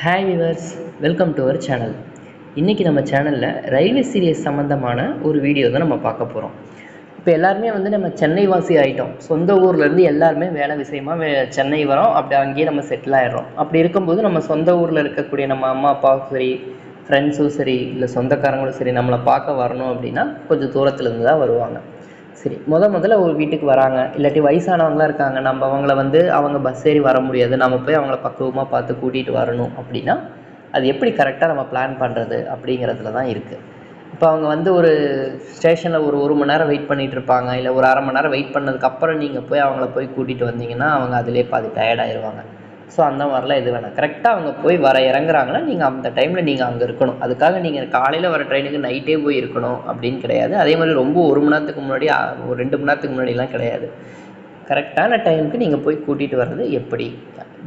Hi viewers, welcome to our channel. இன்றைக்கி நம்ம சேனலில் ரயில்வே சீரியஸ் சம்மந்தமான ஒரு வீடியோ தான் நம்ம பார்க்க போகிறோம். இப்போ எல்லாருமே நம்ம சென்னை வாசி ஆகிட்டோம். சொந்த ஊர்லேருந்து எல்லாருமே வேலை விஷயமாக சென்னை வரோம். அப்படி அங்கேயே நம்ம செட்டில் ஆகிடுறோம். அப்படி இருக்கும்போது நம்ம சொந்த ஊரில் இருக்கக்கூடிய நம்ம அம்மா அப்பாவும் சரி, ஃப்ரெண்ட்ஸும் சரி, இல்லை சொந்தக்காரங்களும் சரி, நம்மளை பார்க்க வரணும் அப்படின்னா கொஞ்சம் தூரத்துலேருந்து தான் வருவாங்க. சரி, முதல்ல ஒரு வீட்டுக்கு வராங்க, இல்லாட்டி வயசானவங்களாம் இருக்காங்க, நம்ம அவங்கள அவங்க பஸ் ஏறி வர முடியாது, நம்ம போய் அவங்கள பக்குவமாக பார்த்து கூட்டிகிட்டு வரணும் அப்படின்னா அது எப்படி கரெக்டாக நம்ம பிளான் பண்ணுறது அப்படிங்கிறதுல தான் இருக்குது. இப்போ அவங்க ஒரு ஸ்டேஷனில் ஒரு மணி நேரம் வெயிட் பண்ணிகிட்டு இருப்பாங்க, இல்லை ஒரு அரை மணி நேரம் வெயிட் பண்ணதுக்கப்புறம் நீங்கள் போய் அவங்கள போய் கூட்டிகிட்டு வந்தீங்கன்னா அவங்க அதிலே பாதி டயர்டாயிருவாங்க. ஸோ அந்த மாதிரிலாம் எது வேணாம். கரெக்டாக அவங்க போய் இறங்குறாங்கன்னா நீங்கள் அந்த டைமில் நீங்கள் அங்கே இருக்கணும். அதுக்காக நீங்கள் காலையில் வர ட்ரெயினுக்கு நைட்டே போய் இருக்கணும் அப்படின்னு கிடையாது. அதே மாதிரி ரொம்ப 1 மணி நேரத்துக்கு முன்னாடி, ஒரு 2 மணி நேரத்துக்கு முன்னாடிலாம் கிடையாது. கரெக்டான டைமுக்கு நீங்கள் போய் கூட்டிகிட்டு வர்றது எப்படி?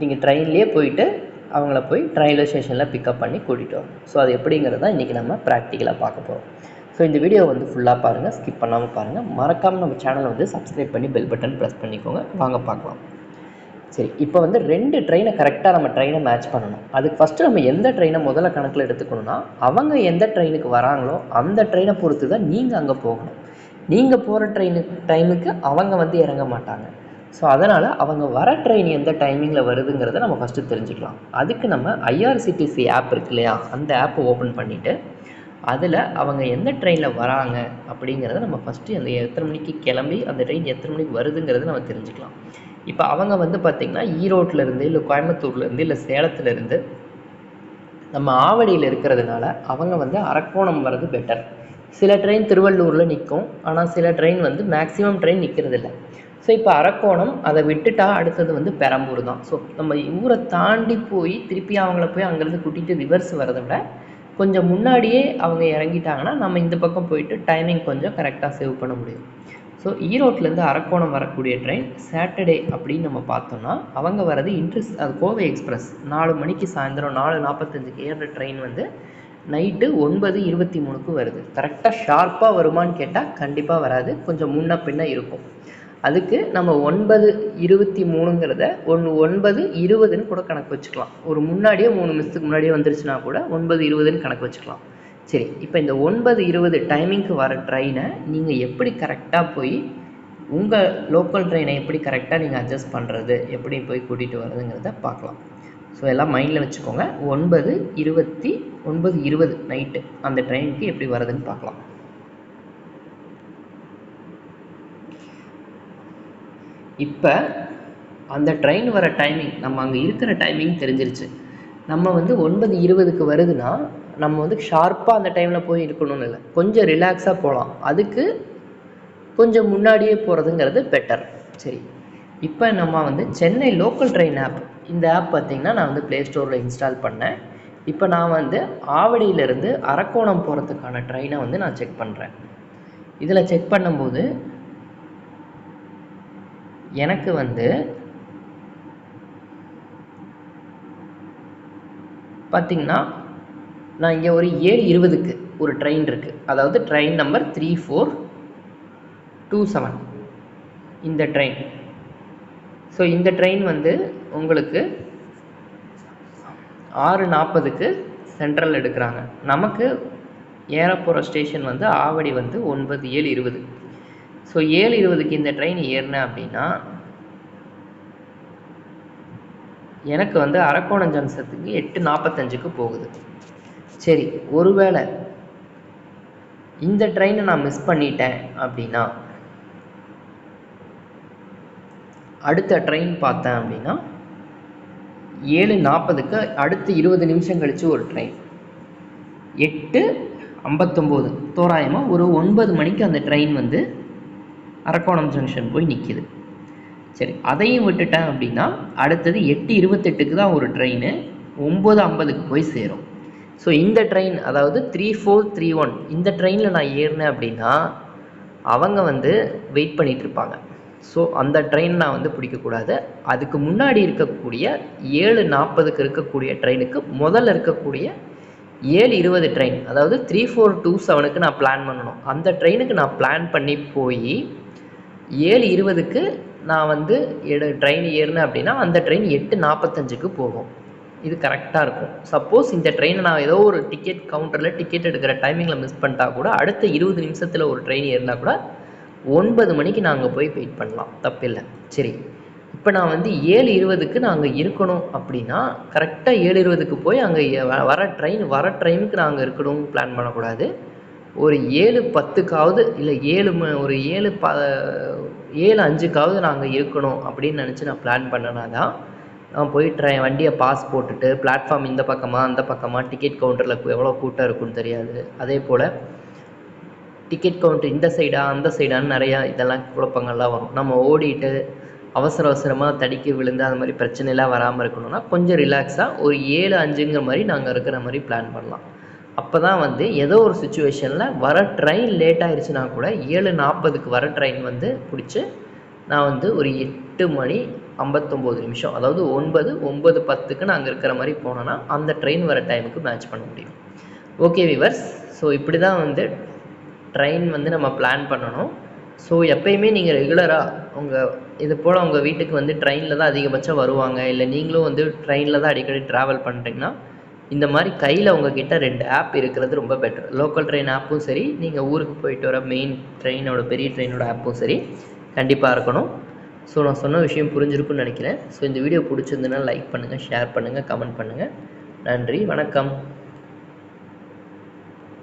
நீங்கள் ட்ரெயின்லேயே போயிட்டு அவங்கள போய் ரயில்வே ஸ்டேஷனில் பிக்கப் பண்ணி கூட்டிகிட்டு வரணும். ஸோ அது எப்படிங்கிறது தான் இன்றைக்கி நம்ம ப்ராக்டிக்கலாக பார்க்க போகிறோம். ஸோ இந்த வீடியோ ஃபுல்லாக பாருங்கள், ஸ்கிப் பண்ணாமல் பாருங்கள். மறக்காமல் நம்ம சேனலை சப்ஸ்கிரைப் பண்ணி பெல் பட்டன் ப்ரெஸ் பண்ணிக்கோங்க. வாங்க பார்க்கலாம். சரி, இப்போ 2 ட்ரெயினை கரெக்டாக நம்ம ட்ரெயினை மேட்ச் பண்ணணும். அதுக்கு ஃபஸ்ட்டு நம்ம எந்த ட்ரெயினை முதல்ல கணக்கில் எடுத்துக்கணும்னா, அவங்க எந்த ட்ரெயினுக்கு வராங்களோ அந்த ட்ரெயினை பொறுத்து தான் நீங்கள் அங்கே போகணும். நீங்கள் போகிற டைமுக்கு அவங்க இறங்க மாட்டாங்க. ஸோ அதனால் அவங்க வர ட்ரெயின் எந்த டைமிங்கில் வருதுங்கிறத நம்ம ஃபஸ்ட்டு தெரிஞ்சுக்கலாம். அதுக்கு நம்ம ஐஆர்சிடிசி ஆப் இருக்கு இல்லையா, அந்த ஆப்பை ஓப்பன் பண்ணிவிட்டு அதில் அவங்க எந்த ட்ரெயினில் வராங்க அப்படிங்கிறத நம்ம ஃபஸ்ட்டு அந்த எத்தனை மணிக்கு கிளம்பி அந்த ட்ரெயின் எத்தனை மணிக்கு வருதுங்கிறத நம்ம தெரிஞ்சுக்கலாம். இப்போ அவங்க பார்த்திங்கன்னா ஈரோட்டிலேருந்து, இல்லை கோயம்புத்தூர்லேருந்து, இல்லை சேலத்துலேருந்து நம்ம ஆவடியில் இருக்கிறதுனால அவங்க அரக்கோணம் வர்றது பெட்டர். சில ட்ரெயின் திருவள்ளூரில் நிற்கும், ஆனால் சில ட்ரெயின் மேக்ஸிமம் ட்ரெயின் நிற்கிறதில்ல. ஸோ இப்போ அரக்கோணம் அதை விட்டுட்டா அடுத்தது பெரம்பூர் தான். ஸோ நம்ம ஊரை தாண்டி போய் திருப்பி அவங்கள போய் அங்கேருந்து கூட்டிகிட்டு ரிவர்ஸ் வரதை விட கொஞ்சம் முன்னாடியே அவங்க இறங்கிட்டாங்கன்னா நம்ம இந்த பக்கம் போயிட்டு டைமிங் கொஞ்சம் கரெக்டாக சேவ் பண்ண முடியும். ஸோ ஈரோட்டிலேருந்து அரக்கோணம் வரக்கூடிய ட்ரெயின் சாட்டர்டே அப்படின்னு நம்ம பார்த்தோம்னா அவங்க வர்றது அது கோவை எக்ஸ்பிரஸ் 4 மணிக்கு சாயந்தரம் 4:45 ஏறுற ட்ரெயின் நைட்டு 9:23 வருது. கரெக்டாக ஷார்ப்பாக வருமானு கேட்டால் கண்டிப்பாக வராது, கொஞ்சம் முன்ன பின்ன இருக்கும். அதுக்கு நம்ம 9:23ங்கிறத 9:20ன்னு கூட கணக்கு வச்சுக்கலாம். ஒரு முன்னாடியே 3 நிமிஷத்துக்கு முன்னாடியே வந்துருச்சுன்னா கூட 9:20ன்னு கணக்கு வச்சுக்கலாம். சரி, இப்போ இந்த 9:20 டைமிங்க்கு வர ட்ரெயினை நீங்கள் எப்படி கரெக்டாக போய் உங்கள் லோக்கல் ட்ரெயினை எப்படி கரெக்டாக நீங்கள் அட்ஜஸ்ட் பண்ணுறது, எப்படி போய் கூட்டிகிட்டு வர்றதுங்கிறத பார்க்கலாம். ஸோ எல்லாம் மைண்டில் வச்சுக்கோங்க. 9:20 நைட்டு அந்த ட்ரெயினுக்கு எப்படி வருதுன்னு பார்க்கலாம். இப்போ அந்த ட்ரெயின் வர டைமிங் நம்ம அங்கே இருக்கிற டைமிங் தெரிஞ்சிருச்சு. நம்ம 9:20க்கு வருதுன்னா நம்ம ஷார்ப்பாக அந்த டைமில் போய் இருக்கணும்னு இல்லை, கொஞ்சம் ரிலாக்ஸாக போகலாம். அதுக்கு கொஞ்சம் முன்னாடியே போகிறதுங்கிறது பெட்டர். சரி, இப்போ நம்ம சென்னை லோக்கல் ட்ரெயின் ஆப், இந்த ஆப் பார்த்திங்கன்னா நான் ப்ளே ஸ்டோரில் இன்ஸ்டால் பண்ணேன். இப்போ நான் ஆவடியிலேருந்து அரக்கோணம் போகிறதுக்கான ட்ரெயினை நான் செக் பண்ணுறேன். இதில் செக் பண்ணும்போது எனக்கு பார்த்திங்கன்னா நான் இங்கே ஒரு 7:20க்கு ஒரு ட்ரெயின் இருக்குது. அதாவது ட்ரெயின் நம்பர் 3427 இந்த ட்ரெயின். ஸோ இந்த ட்ரெயின் உங்களுக்கு 6:40க்கு சென்ட்ரல் எடுக்கிறாங்க. நமக்கு ஏறப்போகிற ஸ்டேஷன் ஆவடி 9:20. ஸோ 7:20க்கு இந்த ட்ரெயின் ஏறினேன் அப்படின்னா எனக்கு அரக்கோணம் ஜங்ஷனுக்கு 8:45க்கு போகுது. சரி, ஒருவேளை இந்த ட்ரெயினை நான் மிஸ் பண்ணிட்டேன் அப்படின்னா அடுத்த ட்ரெயின் பார்த்தேன் அப்படின்னா 7:40க்கு அடுத்து 20 நிமிஷம் கழித்து ஒரு ட்ரெயின் 8:59 தோராயமாக ஒரு 9 மணிக்கு அந்த ட்ரெயின் அரக்கோணம் ஜங்ஷன் போய் நிற்கிது. சரி, அதையும் விட்டுட்டேன் அப்படின்னா அடுத்தது 8:28க்கு தான் ஒரு ட்ரெயின் 9:50க்கு போய் சேரும். ஸோ இந்த ட்ரெயின், அதாவது 3431 இந்த ட்ரெயினில் நான் ஏறினேன் அப்படின்னா அவங்க வெயிட் பண்ணிகிட்ருப்பாங்க. ஸோ அந்த ட்ரெயின் நான் பிடிக்கக்கூடாது. அதுக்கு முன்னாடி இருக்கக்கூடிய 7:40க்கு இருக்கக்கூடிய ட்ரெயினுக்கு முதல்ல இருக்கக்கூடிய 7:20 ட்ரெயின், அதாவது 3427க்கு நான் பிளான் பண்ணணும். அந்த ட்ரெயினுக்கு நான் பிளான் பண்ணி போய் 7:20க்கு நான் வந்து ட்ரெயின் ஏறினேன் அப்படின்னா அந்த ட்ரெயின் 8:45க்கு போகும். இது கரெக்டாக இருக்கும். சப்போஸ் இந்த ட்ரெயினை நான் ஏதோ ஒரு டிக்கெட் கவுண்டரில் டிக்கெட் எடுக்கிற டைமிங்கில் மிஸ் பண்ணிட்டா கூட அடுத்த 20 நிமிஷத்தில் ஒரு ட்ரெயின் ஏறினா கூட 9 மணிக்கு நான் அங்கே போய் வெயிட் பண்ணலாம், தப்பில்லை. சரி, இப்போ நான் வந்து 7:20க்கு நான் அங்கே இருக்கணும் அப்படின்னா கரெக்டாக 7:20க்கு போய் அங்கே வர ட்ரெயினுக்கு நான் அங்கே இருக்கணும்னு பிளான் பண்ணக்கூடாது. ஒரு 7:10க்காவது இல்லை ஒரு 7:05க்காவது நான் அங்கே இருக்கணும் அப்படின்னு நினச்சி நான் பிளான் பண்ணனா தான் நான் போய் வண்டியை பாஸ் போட்டுட்டு பிளாட்ஃபார்ம் இந்த பக்கமாக அந்த பக்கமாக டிக்கெட் கவுண்டரில் எவ்வளோ கூட்டம் இருக்குன்னு தெரியாது. அதே போல் டிக்கெட் கவுண்டர் இந்த சைடா அந்த சைடான்னு நிறையா இதெல்லாம் குழப்பங்கள்லாம் வரும். நம்ம ஓடிட்டு அவசரமாக தடிக்கி விழுந்து அந்த மாதிரி பிரச்சனைலாம் வராமல் இருக்கணும்னா கொஞ்சம் ரிலாக்ஸாக ஒரு 7:05ங்கிற மாதிரி நாங்கள் இருக்கிற மாதிரி பிளான் பண்ணலாம். அப்போ தான் வந்து ஏதோ ஒரு சுச்சுவேஷனில் வர ட்ரெயின் லேட் ஆகிடுச்சுன்னா கூட 7:40க்கு வர ட்ரெயின் வந்து பிடிச்சி நான் வந்து ஒரு 8:59 அதாவது 9:10க்கு நான் அங்கே இருக்கிற மாதிரி போனேன்னா அந்த ட்ரெயின் வர டைமுக்கு மேட்ச் பண்ண முடியும். ஓகே விவர்ஸ், ஸோ இப்படி தான் வந்து ட்ரெயின் வந்து நம்ம பிளான் பண்ணணும். ஸோ எப்பயுமே நீங்கள் ரெகுலராக இது போல் உங்கள் வீட்டுக்கு வந்து ட்ரெயினில் தான் அதிகபட்சம் வருவாங்க, இல்லை நீங்களும் வந்து ட்ரெயினில் தான் அடிக்கடி ட்ராவல் பண்ணுறீங்கன்னா இந்த மாதிரி கையில் உங்ககிட்ட 2 ஆப் இருக்கிறது ரொம்ப பெட்டர். லோக்கல் ட்ரெயின் ஆப்பும் சரி, நீங்கள் ஊருக்கு போயிட்டு வர மெயின் பெரிய ட்ரெயினோட ஆப்பும் சரி கண்டிப்பாக இருக்கணும். ஸோ நான் சொன்ன விஷயம் புரிஞ்சிருக்குன்னு நினைக்கிறேன். ஸோ இந்த வீடியோ பிடிச்சிருந்துன்னா லைக் பண்ணுங்கள், ஷேர் பண்ணுங்கள், கமெண்ட் பண்ணுங்கள். நன்றி, வணக்கம்.